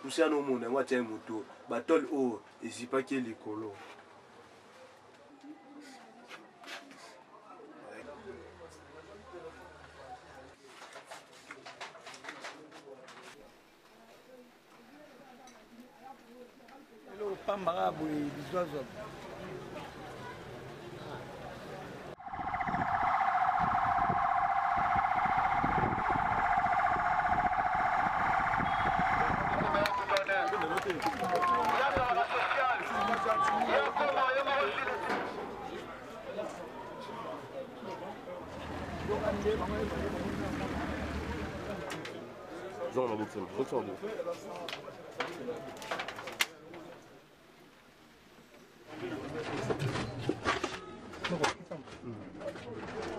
Poussière au monde, moi tiens moto, battle haut, et si pas qu'il est colo. Hello, Pambara, Bizozo. Jean, la boxe, retourne.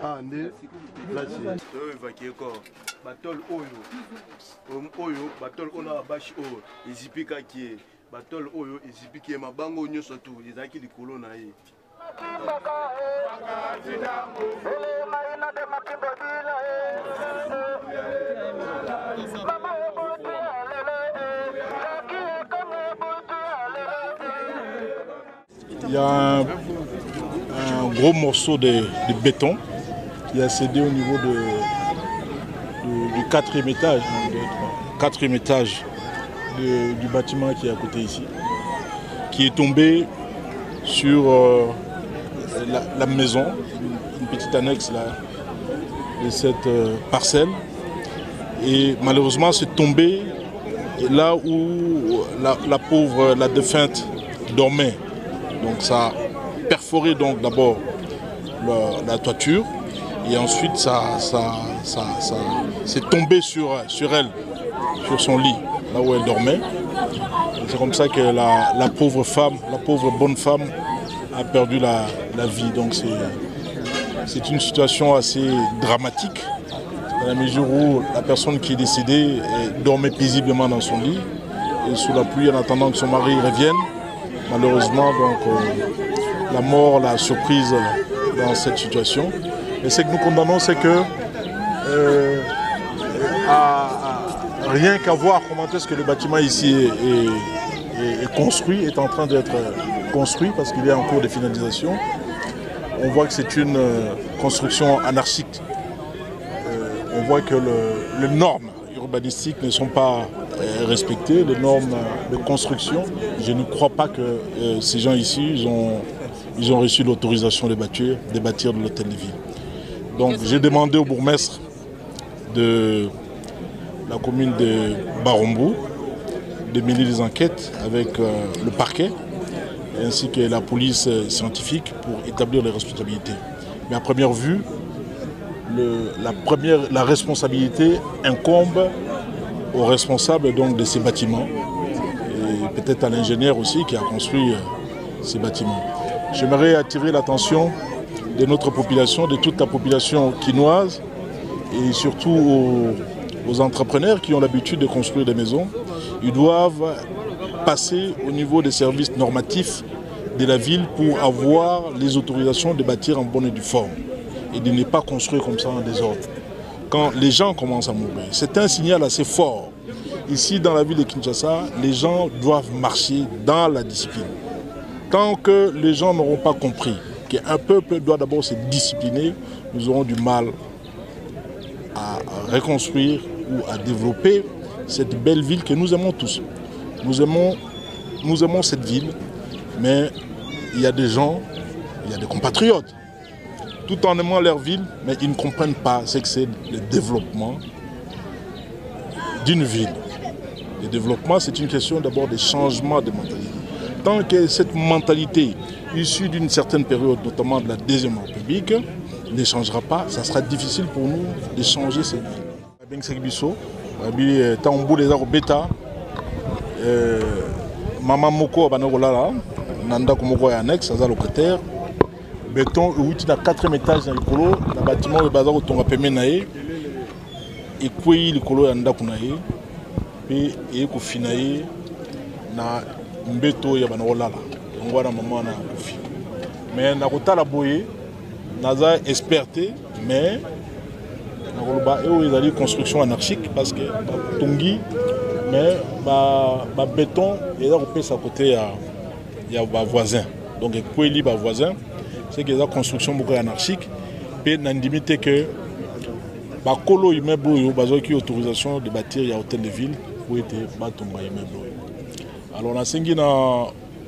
Ah, né, là c'est évacué quoi. Battle Oyo, battle on a bash Oyo, Izipika qui est, battle Oyo, Izipika est ma bango nyo surtout, les acquis du colon naïe. Il y a un gros morceau de béton qui a cédé au niveau du quatrième étage, quatrième étage du bâtiment qui est à côté ici, qui est tombé sur la maison, une petite annexe là, de cette parcelle. Et malheureusement, c'est tombé là où la défunte dormait. Donc ça a perforé donc d'abord la toiture et ensuite ça s'est tombé sur elle, sur son lit, là où elle dormait. C'est comme ça que la pauvre femme, la pauvre bonne femme a perdu la vie. Donc c'est une situation assez dramatique dans la mesure où la personne qui est décédée dormait paisiblement dans son lit et sous la pluie en attendant que son mari revienne. Malheureusement, donc, la mort l'a surprise dans cette situation. Et ce que nous condamnons, c'est que rien qu'à voir comment est-ce que le bâtiment ici est construit, est en train d'être construit parce qu'il est en cours de finalisation, on voit que c'est une construction anarchique. On voit que les normes urbanistiques ne sont pas respectées, les normes de construction. Je ne crois pas que ces gens ici, ils ont reçu l'autorisation de bâtir de l'hôtel de ville. Donc j'ai demandé au bourgmestre de la commune de Barombo de mener des enquêtes avec le parquet ainsi que la police scientifique pour établir les responsabilités. Mais à première vue, la responsabilité incombe aux responsables donc, de ces bâtiments et peut-être à l'ingénieur aussi qui a construit ces bâtiments. J'aimerais attirer l'attention de notre population, de toute la population quinoise et surtout aux entrepreneurs qui ont l'habitude de construire des maisons. Ils doivent passer au niveau des services normatifs de la ville pour avoir les autorisations de bâtir en bonne et due forme et de ne pas construire comme ça en désordre. Quand les gens commencent à mourir, c'est un signal assez fort. Ici, dans la ville de Kinshasa, les gens doivent marcher dans la discipline. Tant que les gens n'auront pas compris qu'un peuple doit d'abord se discipliner, nous aurons du mal à reconstruire ou à développer cette belle ville que nous aimons tous. Nous aimons cette ville, mais il y a des gens, il y a des compatriotes, tout en aimant leur ville, mais ils ne comprennent pas ce que c'est le développement d'une ville. Le développement, c'est une question d'abord de changement de mentalité. Tant que cette mentalité issue d'une certaine période, notamment de la Deuxième République, ne changera pas, ça sera difficile pour nous de changer cette ville. Maman Moko Banogolala, Nanda Komoko est annexe, Aza locataire. Béton, où il y a 4e étage dans le colo, le bâtiment de bazar où on a payé naé, et puis le colo est en dakunaé, et il finaé na mbeto ya banogolala. On voit la maman na kofi. Mais na kota la boye, naza experté, mais na koloba eo ezali construction anarchique parce que tongi mais le béton est à côté il y a des voisins. Donc il y a des voisins, c'est que la construction beaucoup anarchique. Et il y a une limite que les colo immeubles ont autorisation de bâtir il y a hôtel de ville pour être bâton immeuble. Alors on a cinq na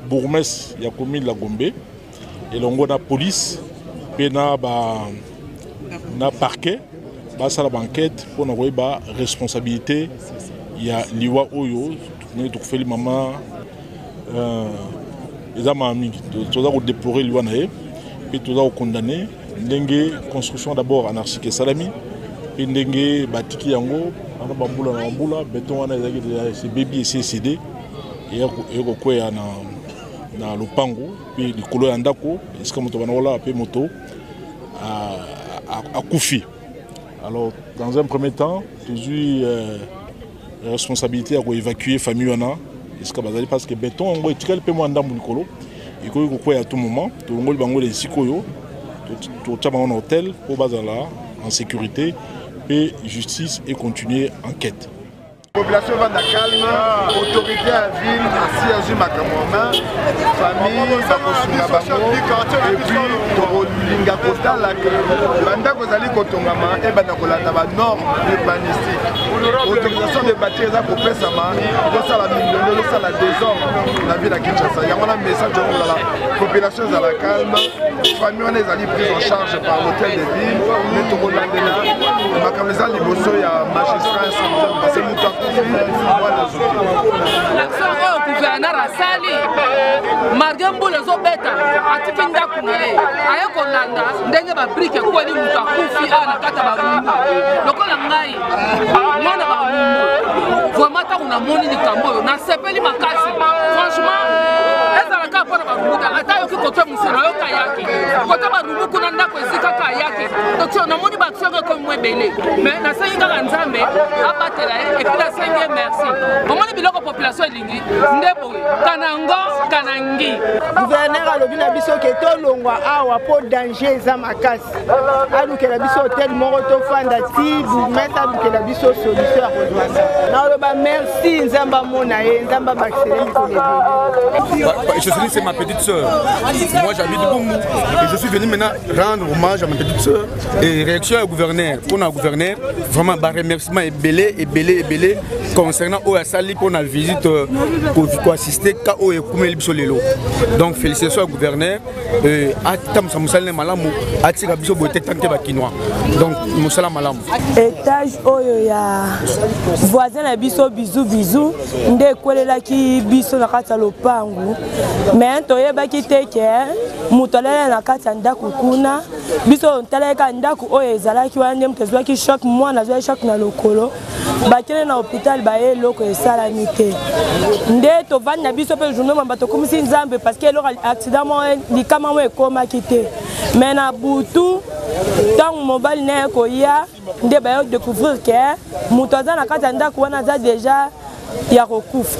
bourgmestre il y a commune la Gombe et l'on a la police et na parquet ça la banquette pour nous avoir responsabilité. Il y a l'iwa oyo nous fait les mamans les amis tout ça déplorer l'iwa nae et tout ça condamné ndenge construction d'abord anarchique et salami et ndenge batiki yango ana bambula na bambula béton wana ezaki c'est baby et CCD et quoi na lopango puis likolo ya ndako esika moto bana wala pe moto a koufi. Alors dans un premier temps toujours la responsabilité à évacuer famille wana esika bazali parce que béton ngo etikali pe mo ndambu likolo iko quoi à tout moment to ngoli bango les sikoyo to tchama en hôtel pour bazala en sécurité et justice et continuer enquête. Population va dans calme, autorité à ville, assis à Jumakamoma, famille, Bakosunga Bango, et puis Torolinga Costa, Banda Kozali Kotongama, et Banakolata, norme urbanistique. Autorisation de bâtir pour Pessama, ça la mine, ça la désordre, la ville à Kinshasa. Il y a un message de la population à la calme, famille on est allés prise en charge par l'hôtel de ville, mais Torolandela, Makameza Liboso, il y a magistrat, c'est Mouta. L'action au gouverneur a sali Margembo les obeta atiki ndaku na ye aye kolanda ndenge ba brique ko li muta kufi ana kata ba rumbu lokola ngai mwana ba rumbu vraiment ta una moni ni kambo na sepeli makasi franchement ezala ka pona ba rumbu ata yo ki kote musina yo kayaki kote ba rumbu kuna ndako esika kayaki donc na moni ba action ko mwebele mais na senga nzambe abatela et puis la senga merci moment ni biloko population elingi ndebo kanango kanangi gouverneur alobi na biso ke tolongwa awa po danger eza makasi alukela biso hôtel moko tofanda ti bourgmestre alukela biso solution ya kozwa sa naoloba merci nzambe amona ye nzambe abakisele mikolo ebele. Joseline, c'est ma petite soeur. Moi j'habite Boumou et je suis venu maintenant rendre hommage à ma petite soeur et réaction au gouverneur. Pour le gouverneur, vraiment un remerciement est belé concernant Sali pour la visite pour assister à Oekumeli Bisolelo. Donc félicitations au gouverneur. Atam Samusale Malamu, Atira Biso Bote Tante Bakinois. Donc Moussala Malamu. Étage Oyo ya voisin la Biso bisou nde kolela ki biso na kata lopangu. Mais toyeba ki teke mutolele na kata ndaku kuna biso ntaleka ndaku oyo ezalaki wana mtezwa ki choc moi na zwa choc na lokolo. Bakele na hôpital baye loko esalami te nde tovandi na biso pe journée mamba tokomisi nzambe parce que eloko accident mo likama mo ekomaki te mais na butu ntango mobali na ye koya nde baye découvrir ke moto aza na kati ya ndako wana aza déjà ya kokufa.